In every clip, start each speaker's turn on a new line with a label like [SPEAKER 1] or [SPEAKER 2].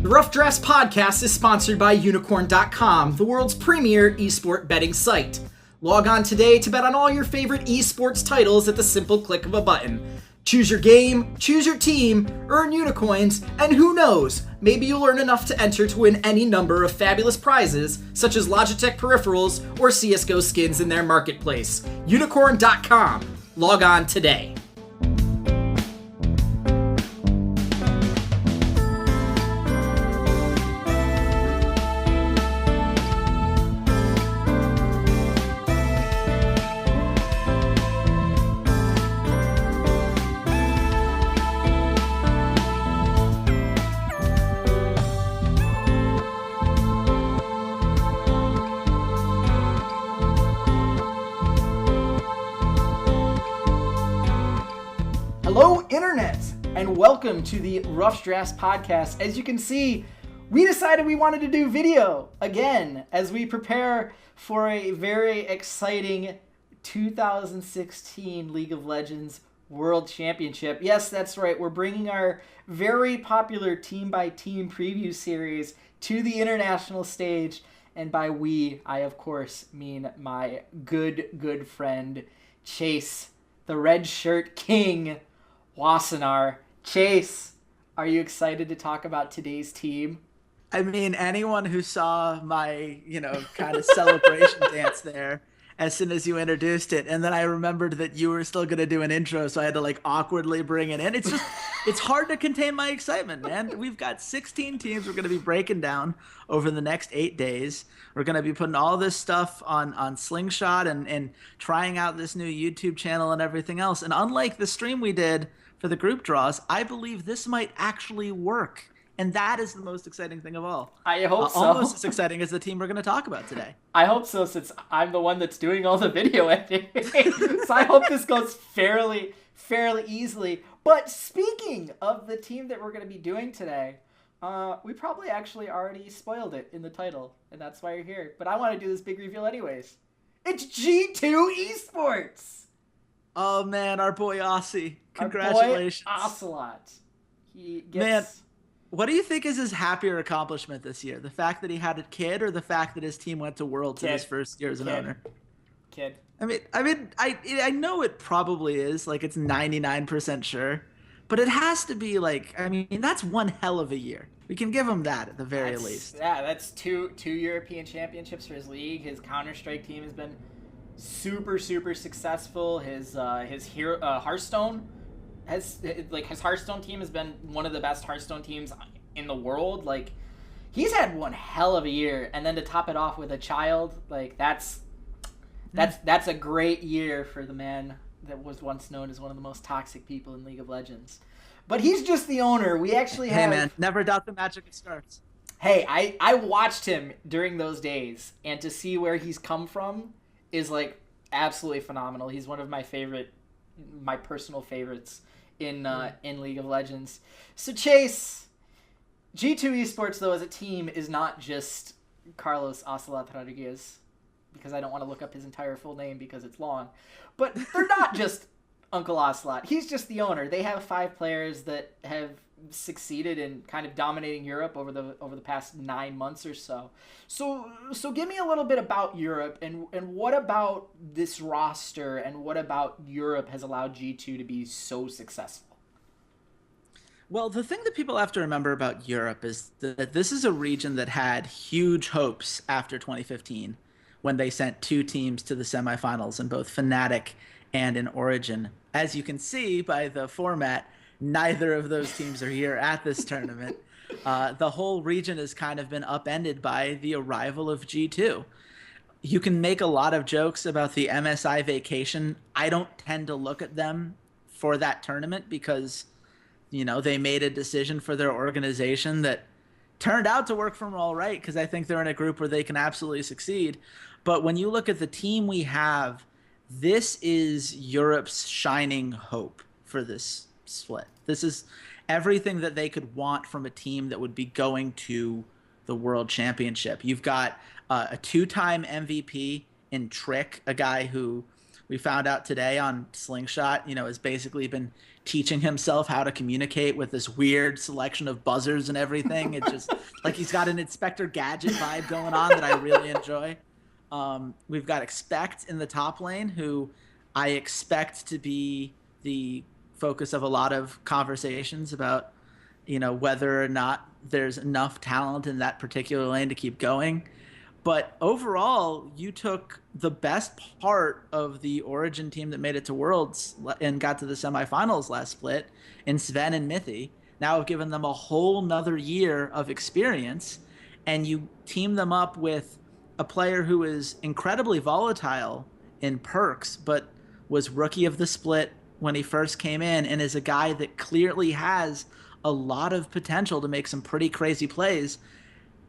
[SPEAKER 1] The Rough Drafts podcast is sponsored by Unicorn.com, the world's premier esport betting site. Log on today to bet on all your favorite esports titles at the simple click of a button. Choose your game, choose your team, earn unicoins, and who knows, maybe you'll earn enough to enter to win any number of fabulous prizes, such as Logitech peripherals or CSGO skins in their marketplace. Unicorn.com. Log on today. Hello, Internet, and welcome to the Rough Drafts podcast. As you can see, we decided we wanted to do video again as we prepare for a very exciting 2016 League of Legends World Championship. Yes, that's right. We're bringing our very popular team-by-team preview series to the international stage. And by we, I, of course, mean my good friend, Chase, the RedShirtKing, Wassenar. Chase, are you excited to talk about today's team?
[SPEAKER 2] I mean, anyone who saw my, kind of celebration dance there as soon as you introduced it, and then I remembered that you were still going to do an intro, so I had to awkwardly bring it in. It's hard to contain my excitement, man. We've got 16 teams we're going to be breaking down over the next 8 days. We're going to be putting all this stuff on Slingshot and trying out this new YouTube channel and everything else. And unlike the stream we did for the group draws, I believe this might actually work. And that is the most exciting thing of all.
[SPEAKER 1] I hope so.
[SPEAKER 2] Almost as exciting as the team we're going to talk about today.
[SPEAKER 1] I hope so, since I'm the one that's doing all the video editing. So I hope this goes fairly easily. But speaking of the team that we're going to be doing today, we probably actually already spoiled it in the title, and that's why you're here. But I want to do this big reveal anyways. It's G2 Esports!
[SPEAKER 2] Oh man, our boy Aussie. Congratulations.
[SPEAKER 1] Our boy Ocelot.
[SPEAKER 2] Man, what do you think is his happier accomplishment this year? The fact that he had a kid, or the fact that his team went to Worlds in his first year as an owner?
[SPEAKER 1] Kid.
[SPEAKER 2] I know it probably is. It's 99% sure. But it has to be that's one hell of a year. We can give him that at the very least.
[SPEAKER 1] Yeah, that's two European championships for his league. His Counter-Strike team has been super successful. His Hearthstone his Hearthstone team has been one of the best Hearthstone teams in the world. He's had one hell of a year, and then to top it off with a child, that's a great year for the man that was once known as one of the most toxic people in League of Legends. But he's just the owner. We actually have...
[SPEAKER 2] Hey man, never doubt the magic it starts.
[SPEAKER 1] Hey, I watched him during those days, and to see where he's come from is absolutely phenomenal. He's one of my personal favorites in League of Legends. So Chase, G2 Esports though as a team is not just Carlos Ocelot Rodriguez, because I don't want to look up his entire full name because it's long. But they're not just Uncle Ocelot. He's just the owner. They have 5 players that have succeeded in kind of dominating Europe over the past 9 months or so. So give me a little bit about Europe, and what about this roster, and what about Europe has allowed G2 to be so successful?
[SPEAKER 2] Well, the thing that people have to remember about Europe is that this is a region that had huge hopes after 2015 when they sent 2 teams to the semifinals in both Fnatic and in Origin. As you can see by the format, neither of those teams are here at this tournament. The whole region has kind of been upended by the arrival of G2. You can make a lot of jokes about the MSI vacation. I don't tend to look at them for that tournament because, they made a decision for their organization that turned out to work for them all right, because I think they're in a group where they can absolutely succeed. But when you look at the team we have, this is Europe's shining hope for this split. This is everything that they could want from a team that would be going to the World Championship. You've got a 2-time MVP in Trick, a guy who we found out today on Slingshot, has basically been teaching himself how to communicate with this weird selection of buzzers and everything. It's just like he's got an Inspector Gadget vibe going on that I really enjoy. We've got Expect in the top lane, who I expect to be the focus of a lot of conversations about, whether or not there's enough talent in that particular lane to keep going. But overall, you took the best part of the Origin team that made it to Worlds and got to the semifinals last split in Sven and Mithy. Now have given them a whole nother year of experience, and you team them up with a player who is incredibly volatile in PerkZ, but was rookie of the split when he first came in, and is a guy that clearly has a lot of potential to make some pretty crazy plays.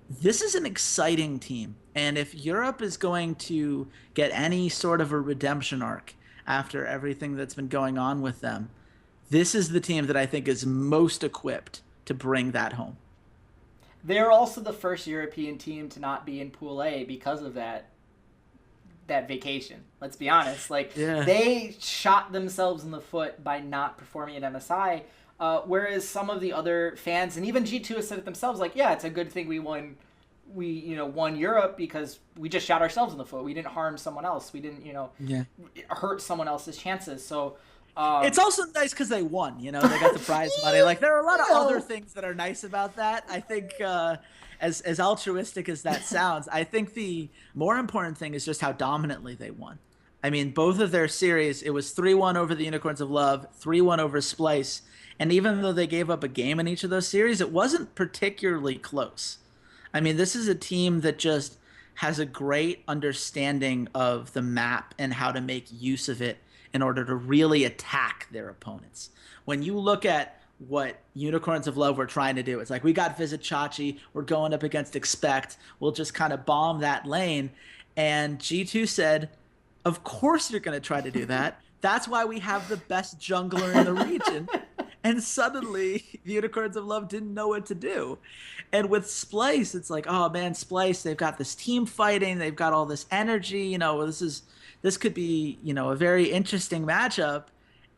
[SPEAKER 2] This is an exciting team. And if Europe is going to get any sort of a redemption arc after everything that's been going on with them, this is the team that I think is most equipped to bring that home.
[SPEAKER 1] They're also the first European team to not be in Pool A because of that vacation. Let's be honest. They shot themselves in the foot by not performing at MSI, whereas some of the other fans, and even G2 has said it themselves, it's a good thing we won Europe because we just shot ourselves in the foot. We didn't harm someone else. We didn't, hurt someone else's chances. So
[SPEAKER 2] it's also nice because they won. They got the prize money. There are a lot of other things that are nice about that. I think as altruistic as that sounds, I think the more important thing is just how dominantly they won. I mean, both of their series, it was 3-1 over the Unicorns of Love, 3-1 over Splice. And even though they gave up a game in each of those series, it wasn't particularly close. I mean, this is a team that just has a great understanding of the map and how to make use of it in order to really attack their opponents. When you look at what Unicorns of Love were trying to do, it's like, we got Visit Chachi, we're going up against Expect, we'll just kind of bomb that lane. And G2 said, of course you're going to try to do that. That's why we have the best jungler in the region. And suddenly, the Unicorns of Love didn't know what to do. And with Splice, it's like, oh man, Splice, they've got this team fighting, they've got all this energy, this could be, a very interesting matchup.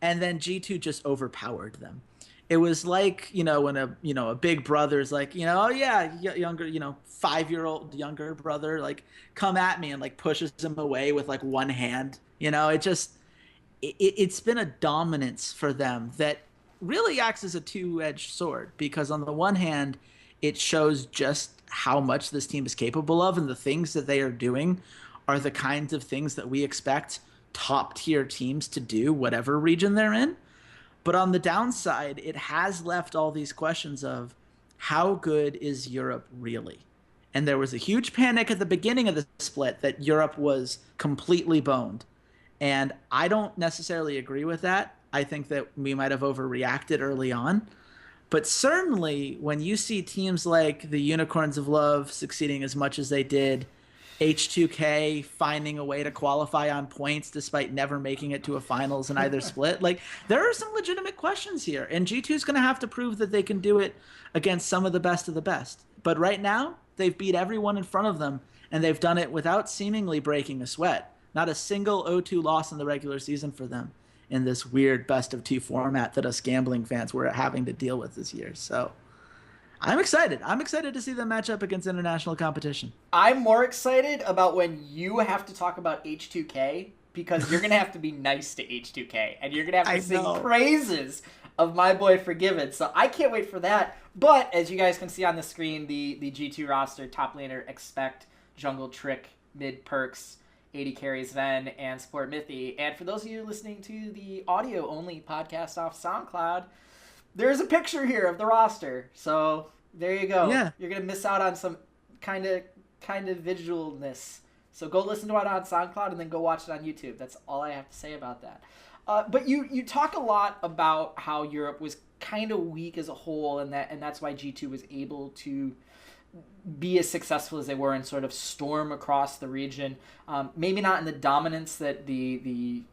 [SPEAKER 2] And then G2 just overpowered them. It was like, when a big brother's like, oh yeah, younger, 5-year-old younger brother, come at me and pushes him away with one hand. It's been a dominance for them that really acts as a two-edged sword, because on the one hand, it shows just how much this team is capable of, and the things that they are doing are the kinds of things that we expect top-tier teams to do, whatever region they're in. But on the downside, it has left all these questions of how good is Europe really? And there was a huge panic at the beginning of the split that Europe was completely boned. And I don't necessarily agree with that. I think that we might have overreacted early on. But certainly when you see teams like the Unicorns of Love succeeding as much as they did, H2K finding a way to qualify on points despite never making it to a finals in either split, there are some legitimate questions here. And G2 is going to have to prove that they can do it against some of the best. But right now, they've beat everyone in front of them, and they've done it without seemingly breaking a sweat. Not a single 0-2 loss in the regular season for them in this weird best-of-2 format that us gambling fans were having to deal with this year. So I'm excited. I'm excited to see them match up against international competition.
[SPEAKER 1] I'm more excited about when you have to talk about H2K, because you're going to have to be nice to H2K, and you're going to have to sing praises of my boy Forgiven. So I can't wait for that. But as you guys can see on the screen, the G2 roster, top laner Expect, jungle Trick, mid PerkZ, 80 carries Ven, and support Mithy. And for those of you listening to the audio-only podcast off SoundCloud, there's a picture here of the roster. So there you go. Yeah. You're going to miss out on some kind of visualness. So go listen to it on SoundCloud and then go watch it on YouTube. That's all I have to say about that. But you talk a lot about how Europe was kind of weak as a whole, and that's why G2 was able to be as successful as they were and sort of storm across the region. Maybe not in the dominance that the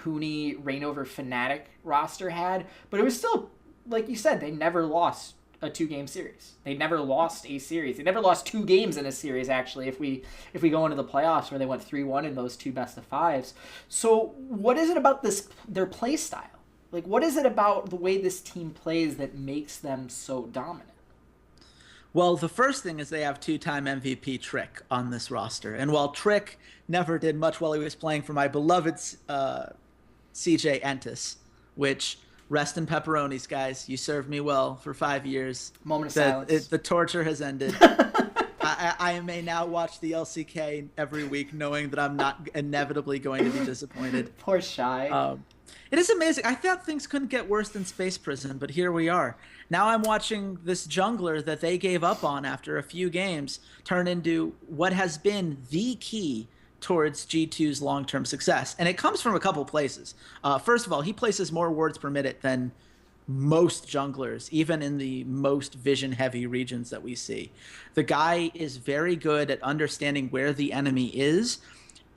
[SPEAKER 1] Huni Reign over Fnatic roster had, but it was still, like you said, they never lost a 2-game series. They never lost a series. They never lost 2 games in a series, actually, if we go into the playoffs where they went 3-1 in those 2 best-of-5s. So what is it about their play style? Like, what is it about the way this team plays that makes them so dominant?
[SPEAKER 2] Well, the first thing is they have 2-time MVP Trick on this roster. And while Trick never did much while he was playing for my beloved CJ which, rest in pepperonis, guys. You served me well for 5 years.
[SPEAKER 1] Moment of silence.
[SPEAKER 2] The torture has ended. I may now watch the LCK every week knowing that I'm not inevitably going to be disappointed.
[SPEAKER 1] Poor Shy.
[SPEAKER 2] It is amazing. I thought things couldn't get worse than Space Prison, but here we are. Now I'm watching this jungler that they gave up on after a few games turn into what has been the key towards G2's long-term success. And it comes from a couple places. First of all, he places more wards per minute than most junglers, even in the most vision-heavy regions that we see. The guy is very good at understanding where the enemy is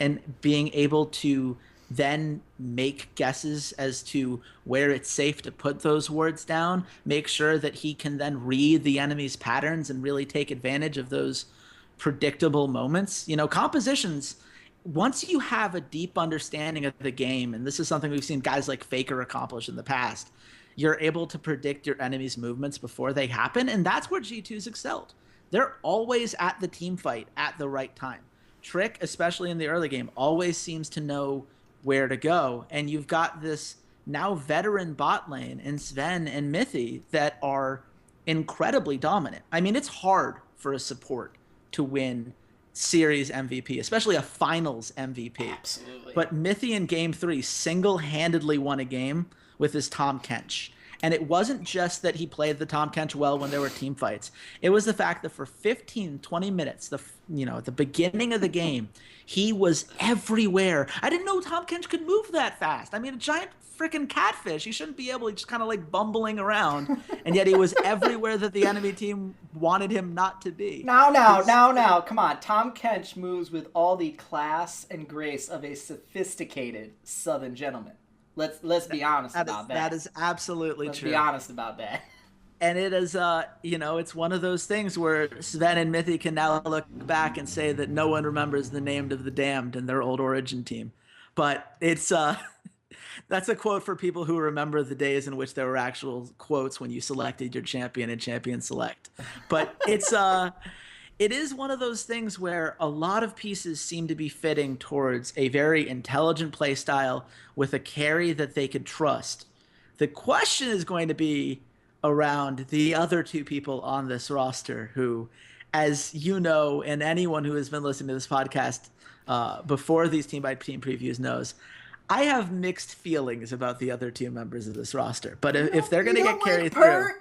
[SPEAKER 2] and being able to then make guesses as to where it's safe to put those wards down, make sure that he can then read the enemy's patterns and really take advantage of those predictable moments. You know, compositions, once you have a deep understanding of the game, and this is something we've seen guys like Faker accomplish in the past, you're able to predict your enemy's movements before they happen, and that's where G2's excelled. They're always at the team fight at the right time. Trick, especially in the early game, always seems to know where to go, and you've got this now veteran bot lane in Sven and Mithy that are incredibly dominant. I mean, it's hard for a support to win series MVP, especially a finals MVP.
[SPEAKER 1] Absolutely.
[SPEAKER 2] But Mithy in game 3 single-handedly won a game with his Tahm Kench. And it wasn't just that he played the Tahm Kench well when there were team fights. It was the fact that for 15, 20 minutes, at the beginning of the game, he was everywhere. I didn't know Tahm Kench could move that fast. I mean, a giant freaking catfish. He shouldn't be able to just kind of like bumbling around. And yet he was everywhere that the enemy team wanted him not to be.
[SPEAKER 1] Now. Come on. Tahm Kench moves with all the class and grace of a sophisticated Southern gentleman. Let's be honest about that.
[SPEAKER 2] That is absolutely true.
[SPEAKER 1] Let's be honest about that.
[SPEAKER 2] And it is, it's one of those things where Sven and Mithy can now look back and say that no one remembers the name of the damned in their old Origin team. But it's, that's a quote for people who remember the days in which there were actual quotes when you selected your champion in Champion Select. But it is one of those things where a lot of pieces seem to be fitting towards a very intelligent play style with a carry that they could trust. The question is going to be around the other 2 people on this roster who, as you know, and anyone who has been listening to this podcast before these team-by-team previews knows, I have mixed feelings about the other 2 members of this roster. But if they're going to get carried through...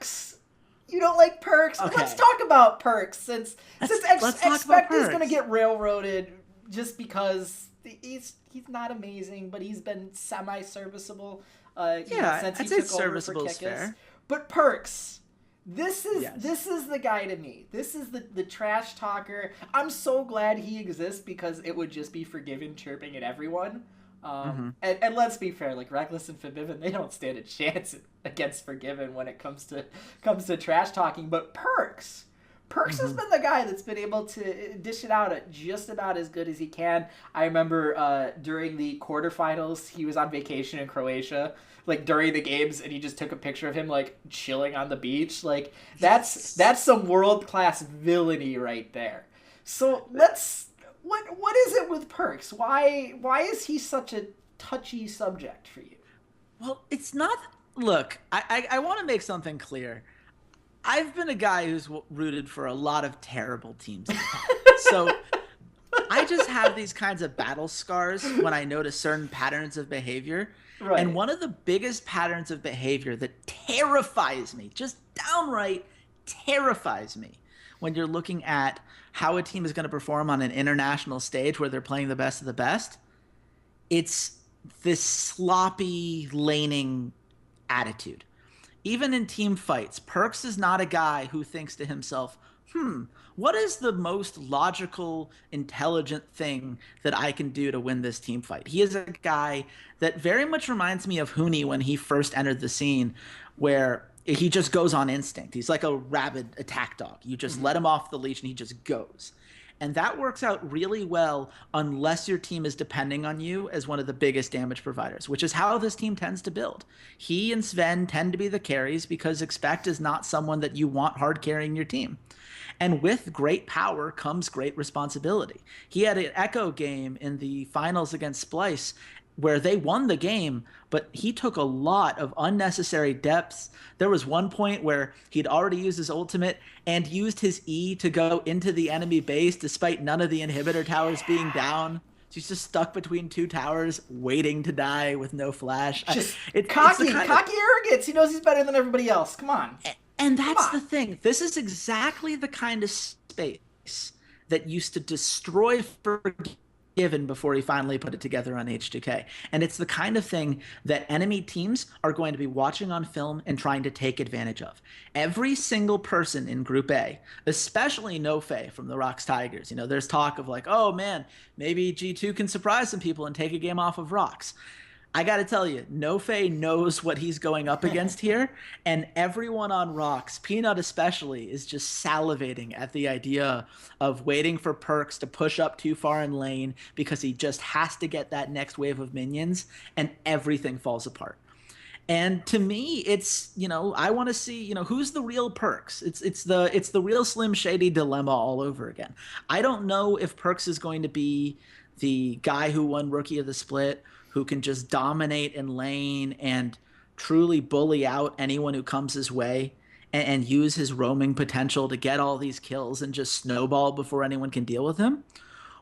[SPEAKER 1] You don't like PerkZ?
[SPEAKER 2] Okay.
[SPEAKER 1] Let's talk about PerkZ since Expect is
[SPEAKER 2] PerkZ.
[SPEAKER 1] going to get railroaded just because he's not amazing, but he's been semi-serviceable since he took over for Kickus. But PerkZ, this is the guy to me. This is the trash talker. I'm so glad he exists because it would just be Forgiven chirping at everyone. And let's be fair, like Reckless and Forbidden, they don't stand a chance against Forgiven when it comes to trash talking. But PerkZ has been the guy that's been able to dish it out at just about as good as he can. I remember during the quarterfinals, he was on vacation in Croatia, like during the games, and he just took a picture of him like chilling on the beach. Like that's some world-class villainy right there. So What is it with PerkZ? Why is he such a touchy subject for you?
[SPEAKER 2] Well, it's not... Look, I want to make something clear. I've been a guy who's rooted for a lot of terrible teams. So I just have these kinds of battle scars when I notice certain patterns of behavior. Right. And one of the biggest patterns of behavior that terrifies me, just downright terrifies me, when you're looking at how a team is going to perform on an international stage where they're playing the best of the best, it's this sloppy laning attitude. Even in team fights, PerkZ is not a guy who thinks to himself, what is the most logical, intelligent thing that I can do to win this team fight? He is a guy that very much reminds me of Huni when he first entered the scene, where he just goes on instinct. He's like a rabid attack dog. You just let him off the leash and he just goes. And that works out really well unless your team is depending on you as one of the biggest damage providers, which is how this team tends to build. He and Sven tend to be the carries because Expect is not someone that you want hard carrying your team. And with great power comes great responsibility. He had an Echo game in the finals against Splice where they won the game, but he took a lot of unnecessary depths. There was one point where he'd already used his ultimate and used his E to go into the enemy base despite none of the inhibitor towers being down. So he's just stuck between two towers waiting to die with no flash.
[SPEAKER 1] Cocky arrogance. He knows he's better than everybody else. Come on.
[SPEAKER 2] And that's the thing. This is exactly the kind of space that used to destroy Forgiven before he finally put it together on H2K. And it's the kind of thing that enemy teams are going to be watching on film and trying to take advantage of. Every single person in Group A, especially NoFe from the Rocks Tigers, there's talk of like, oh man, maybe G2 can surprise some people and take a game off of Rocks. I got to tell you, NoFe knows what he's going up against here, and everyone on Rocks, Peanut especially, is just salivating at the idea of waiting for PerkZ to push up too far in lane because he just has to get that next wave of minions, and everything falls apart. And to me, it's, I want to see, who's the real PerkZ? It's the real Slim Shady dilemma all over again. I don't know if PerkZ is going to be the guy who won Rookie of the Split, who can just dominate in lane and truly bully out anyone who comes his way and use his roaming potential to get all these kills and just snowball before anyone can deal with him.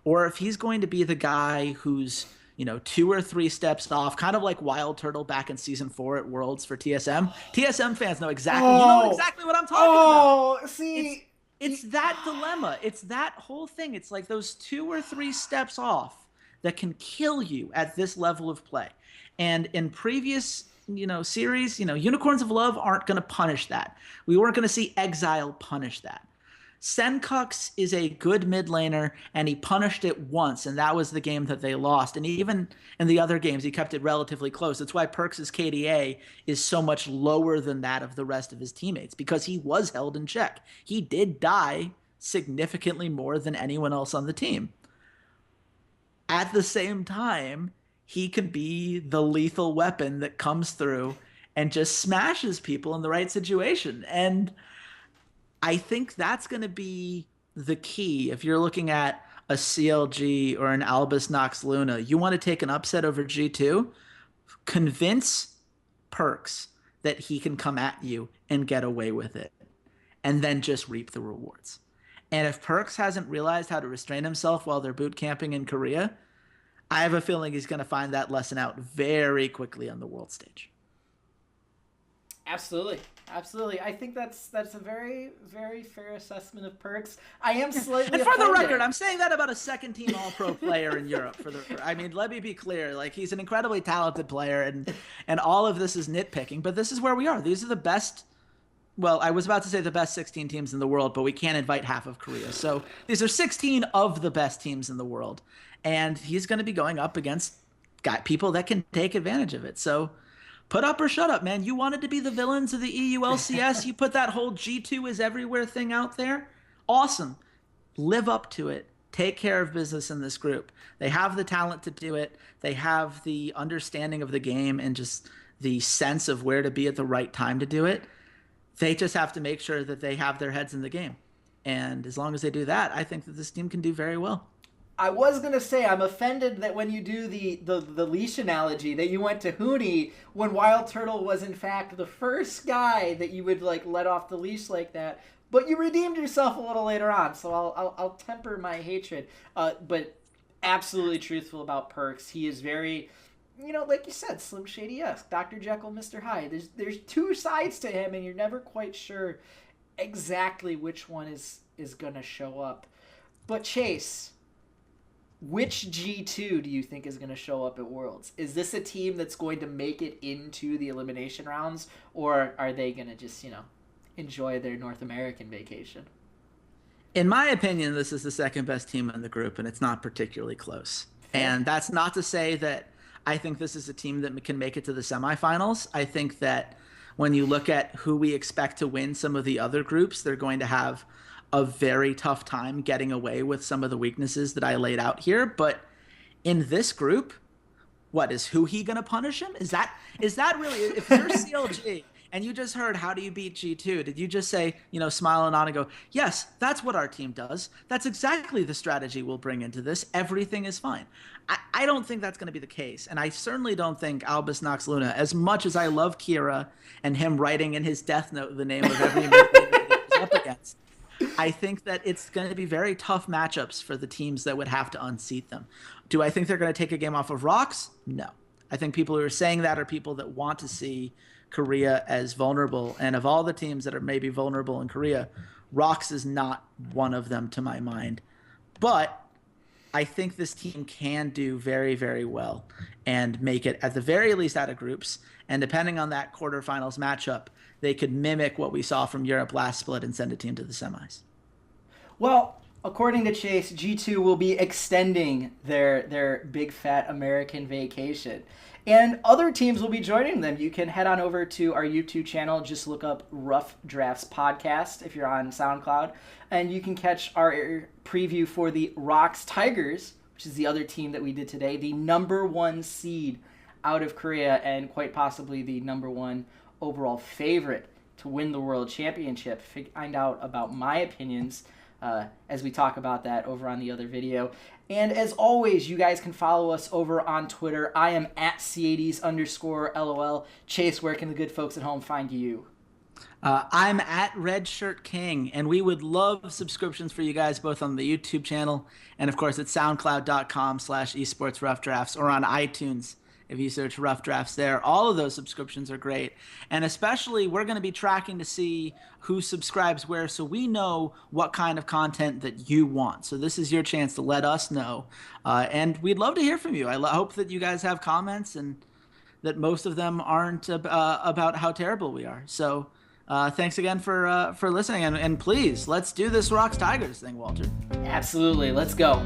[SPEAKER 2] Or if he's going to be the guy who's, 2 or 3 steps off, kind of like Wild Turtle back in Season 4 at Worlds for TSM. TSM fans know exactly, you know exactly what I'm talking about.
[SPEAKER 1] See.
[SPEAKER 2] It's that dilemma. It's that whole thing. It's like those 2 or 3 steps off that can kill you at this level of play. And in previous, series, Unicorns of Love aren't going to punish that. We weren't going to see Exile punish that. Senkux is a good mid laner, and he punished it once, and that was the game that they lost. And even in the other games, he kept it relatively close. That's why PerkZ's KDA is so much lower than that of the rest of his teammates, because he was held in check. He did die significantly more than anyone else on the team. At the same time, he can be the lethal weapon that comes through and just smashes people in the right situation. And I think that's going to be the key. If you're looking at a CLG or an Albus Nox Luna, you want to take an upset over G2, convince PerkZ that he can come at you and get away with it, and then just reap the rewards. And if PerkZ hasn't realized how to restrain himself while they're boot camping in Korea, I have a feeling he's going to find that lesson out very quickly on the world stage.
[SPEAKER 1] Absolutely. I think that's a very, very fair assessment of PerkZ. I am slightly
[SPEAKER 2] And for
[SPEAKER 1] offended.
[SPEAKER 2] the record, I'm saying that about a second-team All-Pro player in Europe. Let me be clear. Like, he's an incredibly talented player, and all of this is nitpicking, but this is where we are. These are the best. Well, I was about to say the best 16 teams in the world, but we can't invite half of Korea. So these are 16 of the best teams in the world. And he's going to be going up against people that can take advantage of it. So put up or shut up, man. You wanted to be the villains of the EULCS. You put that whole G2 is everywhere thing out there. Awesome. Live up to it. Take care of business in this group. They have the talent to do it. They have the understanding of the game and just the sense of where to be at the right time to do it. They just have to make sure that they have their heads in the game. And as long as they do that, I think that this team can do very well.
[SPEAKER 1] I was going to say, I'm offended that when you do the leash analogy, that you went to Huni when Wild Turtle was, in fact, the first guy that you would, let off the leash like that. But you redeemed yourself a little later on, so I'll temper my hatred. But absolutely truthful about PerkZ. He is very, like you said, Slim Shady-esque, Dr. Jekyll, Mr. Hyde. There's 2 sides to him, and you're never quite sure exactly which one is going to show up. But Chase, which G2 do you think is going to show up at Worlds? Is this a team that's going to make it into the elimination rounds, or are they going to just, enjoy their North American vacation?
[SPEAKER 2] In my opinion, this is the second best team in the group, and it's not particularly close. And that's not to say that I think this is a team that can make it to the semifinals. I think that when you look at who we expect to win some of the other groups, they're going to have a very tough time getting away with some of the weaknesses that I laid out here. But in this group, what is Huhi going to punish him? Is that really, if you're CLG and you just heard how do you beat G2, did you just say, smile and nod and go, yes, that's what our team does. That's exactly the strategy we'll bring into this. Everything is fine. I don't think that's going to be the case. And I certainly don't think Albus Nox Luna, as much as I love Kira and him writing in his death note the name of every mid laner that he's up against, I think that it's going to be very tough matchups for the teams that would have to unseat them. Do I think they're going to take a game off of Rox? No. I think people who are saying that are people that want to see Korea as vulnerable. And of all the teams that are maybe vulnerable in Korea, Rox is not one of them to my mind. But I think this team can do very, very well and make it at the very least out of groups. And depending on that quarterfinals matchup, they could mimic what we saw from Europe last split and send a team to the semis.
[SPEAKER 1] Well, according to Chase, G2 will be extending their big fat American vacation. And other teams will be joining them. You can head on over to our YouTube channel. Just look up Rough Drafts Podcast if you're on SoundCloud. And you can catch our preview for the Rox Tigers, which is the other team that we did today. The #1 seed out of Korea and quite possibly the #1 overall favorite to win the World Championship. Find out about my opinions as we talk about that over on the other video. And as always, you guys can follow us over on Twitter. I am at Ceades_LOL. Chase, where can the good folks at home find you?
[SPEAKER 2] I'm at RedShirtKing, and we would love subscriptions for you guys both on the YouTube channel and, of course, at SoundCloud.com/esportsroughdrafts or on iTunes. If you search Rough Drafts there, all of those subscriptions are great. And especially, we're going to be tracking to see who subscribes where so we know what kind of content that you want. So this is your chance to let us know. And we'd love to hear from you. I hope that you guys have comments and that most of them aren't about how terrible we are. So thanks again for listening. And please, let's do this Rox Tigers thing, Walter.
[SPEAKER 1] Absolutely. Let's go.